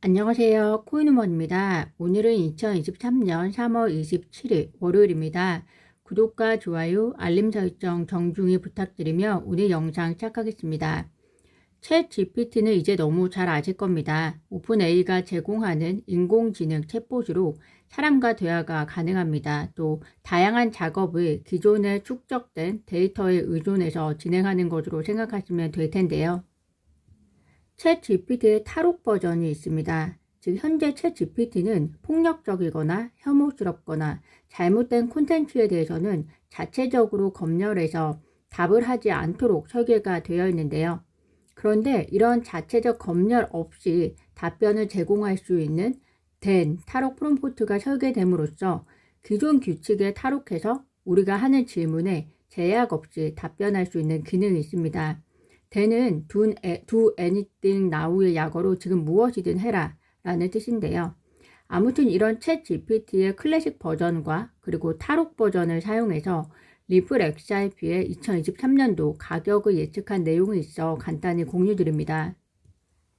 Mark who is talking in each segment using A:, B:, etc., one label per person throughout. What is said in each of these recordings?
A: 안녕하세요. 코인우먼입니다. 오늘은 2023년 3월 27일 월요일입니다. 구독과 좋아요, 알림 설정 정중히 부탁드리며 오늘 영상 시작하겠습니다. 챗 GPT는 이제 너무 잘 아실 겁니다. 오픈AI가 제공하는 인공지능 챗봇으로 사람과 대화가 가능합니다. 또 다양한 작업을 기존에 축적된 데이터에 의존해서 진행하는 것으로 생각하시면 될 텐데요. 챗 GPT의 탈옥 버전이 있습니다. 즉 현재 챗 GPT는 폭력적이거나 혐오스럽거나 잘못된 콘텐츠에 대해서는 자체적으로 검열해서 답을 하지 않도록 설계가 되어 있는데요. 그런데 이런 자체적 검열 없이 답변을 제공할 수 있는 된 탈옥 프롬프트가 설계됨으로써 기존 규칙에 탈옥해서 우리가 하는 질문에 제약 없이 답변할 수 있는 기능이 있습니다. 대는 do anything now의 약어로 지금 무엇이든 해라 라는 뜻인데요. 아무튼 이런 챗 GPT의 클래식 버전과 그리고 탈옥 버전을 사용해서 리플 XRP의 2023년도 가격을 예측한 내용이 있어 간단히 공유드립니다.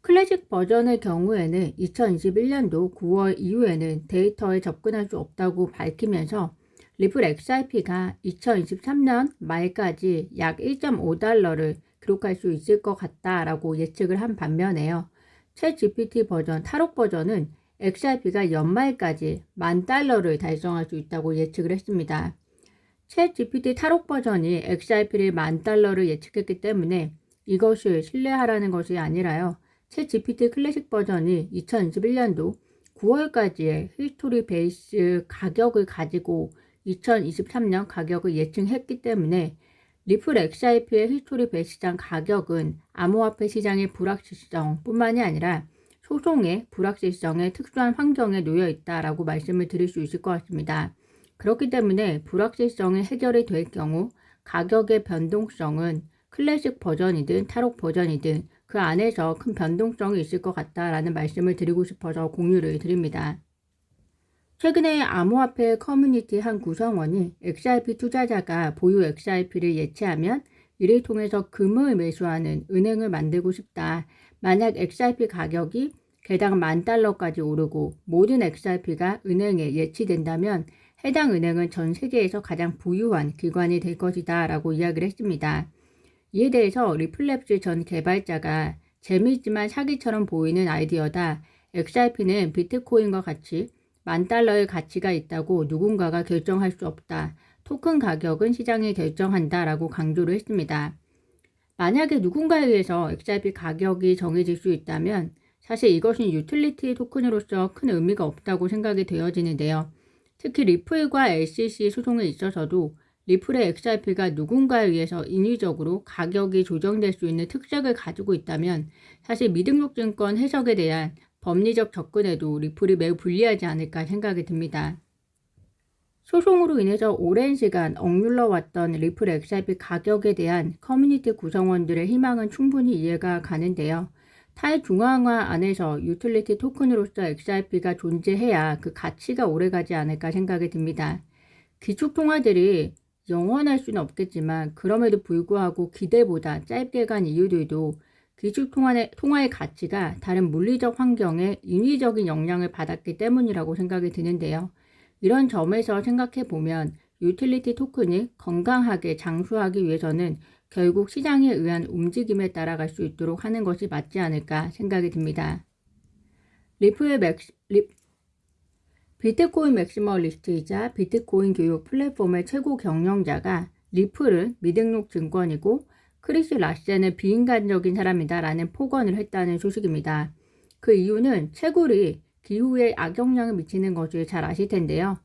A: 클래식 버전의 경우에는 2021년도 9월 이후에는 데이터에 접근할 수 없다고 밝히면서 리플 XRP가 2023년 말까지 약 1.5달러를 기록할 수 있을 것 같다라고 예측을 한 반면에요. 챗 GPT 버전, 탈옥 버전은 XRP가 연말까지 $10,000를 달성할 수 있다고 예측을 했습니다. 챗 GPT 탈옥 버전이 XRP를 $10,000를 예측했기 때문에 이것을 신뢰하라는 것이 아니라요. 챗 GPT 클래식 버전이 2021년도 9월까지의 히스토리 베이스 가격을 가지고 2023년 가격을 예측했기 때문에 리플 XRP의 히스토리 베이스 시장 가격은 암호화폐 시장의 불확실성 뿐만이 아니라 소송의 불확실성에 특수한 환경에 놓여 있다라고 말씀을 드릴 수 있을 것 같습니다. 그렇기 때문에 불확실성이 해결이 될 경우 가격의 변동성은 클래식 버전이든 탈옥 버전이든 그 안에서 큰 변동성이 있을 것 같다라는 말씀을 드리고 싶어서 공유를 드립니다. 최근에 암호화폐 커뮤니티 한 구성원이 XRP 투자자가 보유 XRP를 예치하면 이를 통해서 금을 매수하는 은행을 만들고 싶다. 만약 XRP 가격이 개당 $10,000까지 오르고 모든 XRP가 은행에 예치된다면 해당 은행은 전 세계에서 가장 부유한 기관이 될 것이다 라고 이야기를 했습니다. 이에 대해서 리플랩스 전 개발자가 재미있지만 사기처럼 보이는 아이디어다. XRP는 비트코인과 같이 $10,000의 가치가 있다고 누군가가 결정할 수 없다. 토큰 가격은 시장이 결정한다 라고 강조를 했습니다. 만약에 누군가에 의해서 XRP 가격이 정해질 수 있다면 사실 이것은 유틸리티 토큰으로서 큰 의미가 없다고 생각이 되어지는데요. 특히 리플과 SEC 소송에 있어서도 리플의 XRP가 누군가에 의해서 인위적으로 가격이 조정될 수 있는 특색을 가지고 있다면 사실 미등록 증권 해석에 대한 법리적 접근에도 리플이 매우 불리하지 않을까 생각이 듭니다. 소송으로 인해서 오랜 시간 억눌러 왔던 리플 XRP 가격에 대한 커뮤니티 구성원들의 희망은 충분히 이해가 가는데요. 탈중앙화 안에서 유틸리티 토큰으로서 XRP가 존재해야 그 가치가 오래가지 않을까 생각이 듭니다. 기축통화들이 영원할 수는 없겠지만 그럼에도 불구하고 기대보다 짧게 간 이유들도 기축통화의 가치가 다른 물리적 환경에 인위적인 영향을 받았기 때문이라고 생각이 드는데요. 이런 점에서 생각해 보면 유틸리티 토큰이 건강하게 장수하기 위해서는 결국 시장에 의한 움직임에 따라갈 수 있도록 하는 것이 맞지 않을까 생각이 듭니다. 비트코인 맥시멀리스트이자 비트코인 교육 플랫폼의 최고 경영자가 리플은 미등록 증권이고 크리스 라센은 비인간적인 사람이다 라는 폭언을 했다는 소식입니다. 그 이유는 채굴이 기후에 악영향을 미치는 것을 잘 아실 텐데요.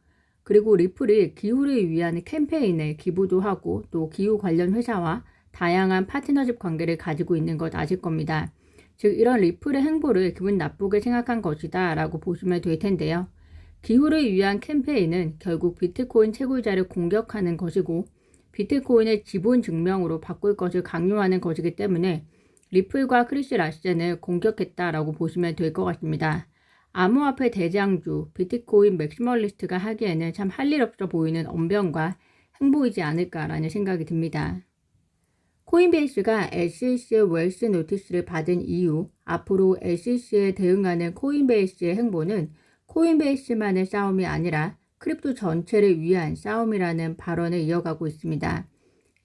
A: 그리고 리플이 기후를 위한 캠페인에 기부도 하고 또 기후 관련 회사와 다양한 파트너십 관계를 가지고 있는 것 아실 겁니다. 즉 이런 리플의 행보를 기분 나쁘게 생각한 것이다 라고 보시면 될 텐데요. 기후를 위한 캠페인은 결국 비트코인 채굴자를 공격하는 것이고 비트코인을 지분 증명으로 바꿀 것을 강요하는 것이기 때문에 리플과 크리스 라센을 공격했다라고 보시면 될 것 같습니다. 암호화폐 대장주 비트코인 맥시멀리스트가 하기에는 참 할 일 없어 보이는 언변과 행보이지 않을까라는 생각이 듭니다. 코인베이스가 SEC의 웰스 노티스를 받은 이후 앞으로 SEC에 대응하는 코인베이스의 행보는 코인베이스만의 싸움이 아니라 크립토 전체를 위한 싸움이라는 발언을 이어가고 있습니다.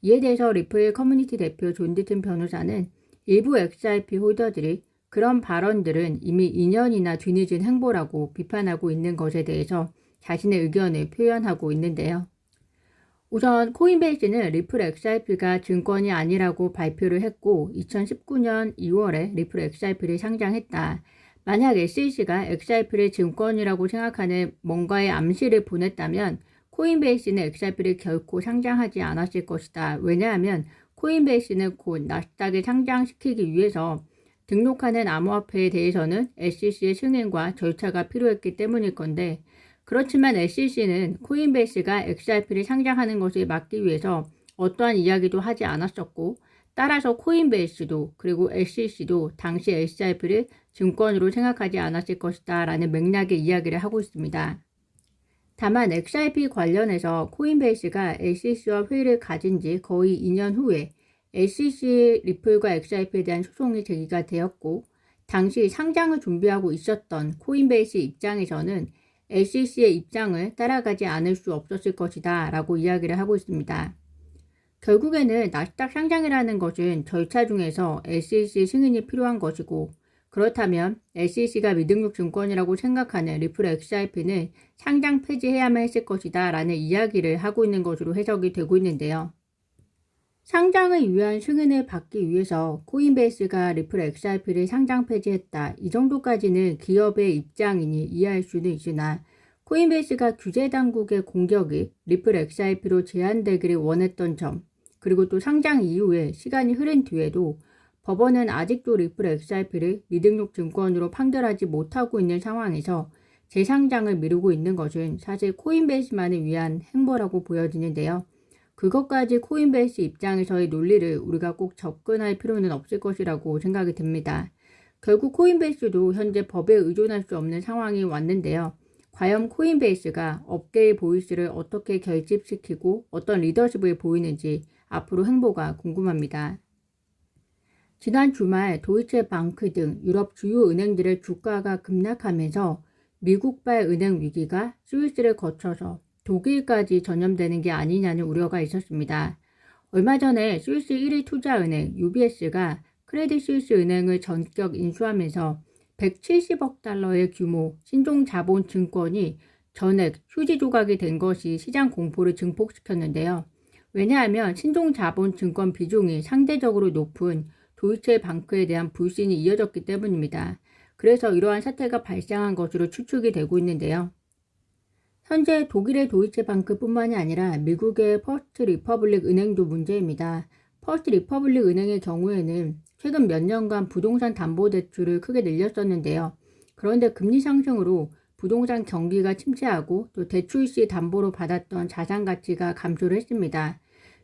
A: 이에 대해서 리플 커뮤니티 대표 존 디튼 변호사는 일부 XRP 홀더들이 그런 발언들은 이미 2년이나 뒤늦은 행보라고 비판하고 있는 것에 대해서 자신의 의견을 표현하고 있는데요. 우선 코인베이스는 리플 XRP가 증권이 아니라고 발표를 했고 2019년 2월에 리플 XRP를 상장했다. 만약 SEC가 XRP를 증권이라고 생각하는 뭔가의 암시를 보냈다면 코인베이스는 XRP를 결코 상장하지 않았을 것이다. 왜냐하면 코인베이스는 곧 나스닥에 상장시키기 위해서 등록하는 암호화폐에 대해서는 SEC의 승인과 절차가 필요했기 때문일 건데 그렇지만 SEC는 코인베이스가 XRP를 상장하는 것을 막기 위해서 어떠한 이야기도 하지 않았었고 따라서 코인베이스도 그리고 SEC도 당시 XRP를 증권으로 생각하지 않았을 것이다 라는 맥락의 이야기를 하고 있습니다. 다만 XRP 관련해서 코인베이스가 SEC와 회의를 가진 지 거의 2년 후에 SEC 리플과 XRP에 대한 소송이 제기가 되었고 당시 상장을 준비하고 있었던 코인베이스 입장에서는 SEC의 입장을 따라가지 않을 수 없었을 것이다 라고 이야기를 하고 있습니다. 결국에는 나스닥 상장이라는 것은 절차 중에서 SEC 승인이 필요한 것이고 그렇다면 SEC가 미등록 증권이라고 생각하는 리플 XRP는 상장 폐지해야만 했을 것이다 라는 이야기를 하고 있는 것으로 해석이 되고 있는데요. 상장을 위한 승인을 받기 위해서 코인베이스가 리플 XRP를 상장 폐지했다. 이 정도까지는 기업의 입장이니 이해할 수는 있으나 코인베이스가 규제 당국의 공격이 리플 XRP로 제한되기를 원했던 점 그리고 또 상장 이후에 시간이 흐른 뒤에도 법원은 아직도 리플 XRP를 미등록 증권으로 판결하지 못하고 있는 상황에서 재상장을 미루고 있는 것은 사실 코인베이스만을 위한 행보라고 보여지는데요. 그것까지 코인베이스 입장에서의 논리를 우리가 꼭 접근할 필요는 없을 것이라고 생각이 듭니다. 결국 코인베이스도 현재 법에 의존할 수 없는 상황이 왔는데요. 과연 코인베이스가 업계의 보이스를 어떻게 결집시키고 어떤 리더십을 보이는지 앞으로 행보가 궁금합니다. 지난 주말 도이체방크 등 유럽 주요 은행들의 주가가 급락하면서 미국발 은행 위기가 스위스를 거쳐서 독일까지 전염되는 게 아니냐는 우려가 있었습니다. 얼마 전에 스위스 1위 투자은행 UBS가 크레딧 스위스 은행을 전격 인수하면서 170억 달러의 규모 신종자본 증권이 전액 휴지 조각이 된 것이 시장 공포를 증폭시켰는데요. 왜냐하면 신종자본 증권 비중이 상대적으로 높은 도이체방크에 대한 불신이 이어졌기 때문입니다. 그래서 이러한 사태가 발생한 것으로 추측이 되고 있는데요. 현재 독일의 도이체방크뿐만이 아니라 미국의 퍼스트 리퍼블릭 은행도 문제입니다. 퍼스트 리퍼블릭 은행의 경우에는 최근 몇 년간 부동산 담보대출을 크게 늘렸었는데요. 그런데 금리 상승으로 부동산 경기가 침체하고 또 대출 시 담보로 받았던 자산 가치가 감소를 했습니다.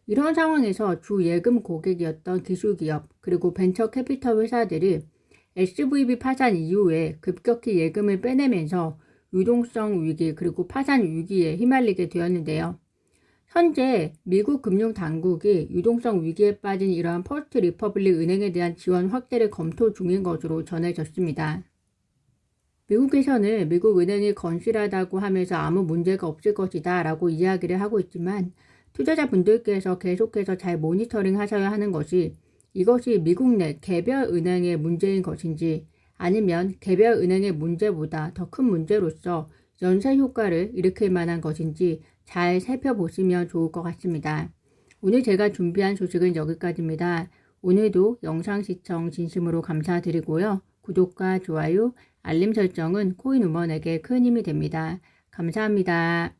A: 이런 상황에서 주 예금 고객이었던 기술기업 그리고 벤처 캐피털 회사들이 SVB 파산 이후에 급격히 예금을 빼내면서 유동성 위기 그리고 파산 위기에 휘말리게 되었는데요. 현재 미국 금융당국이 유동성 위기에 빠진 이러한 퍼스트 리퍼블릭 은행에 대한 지원 확대를 검토 중인 것으로 전해졌습니다. 미국에서는 미국 은행이 건실하다고 하면서 아무 문제가 없을 것이다 라고 이야기를 하고 있지만 투자자분들께서 계속해서 잘 모니터링 하셔야 하는 것이 이것이 미국 내 개별 은행의 문제인 것인지 아니면 개별 은행의 문제보다 더 큰 문제로서 연쇄 효과를 일으킬 만한 것인지 잘 살펴보시면 좋을 것 같습니다. 오늘 제가 준비한 소식은 여기까지입니다. 오늘도 영상 시청 진심으로 감사드리고요. 구독과 좋아요, 알림 설정은 코인우먼에게 큰 힘이 됩니다. 감사합니다.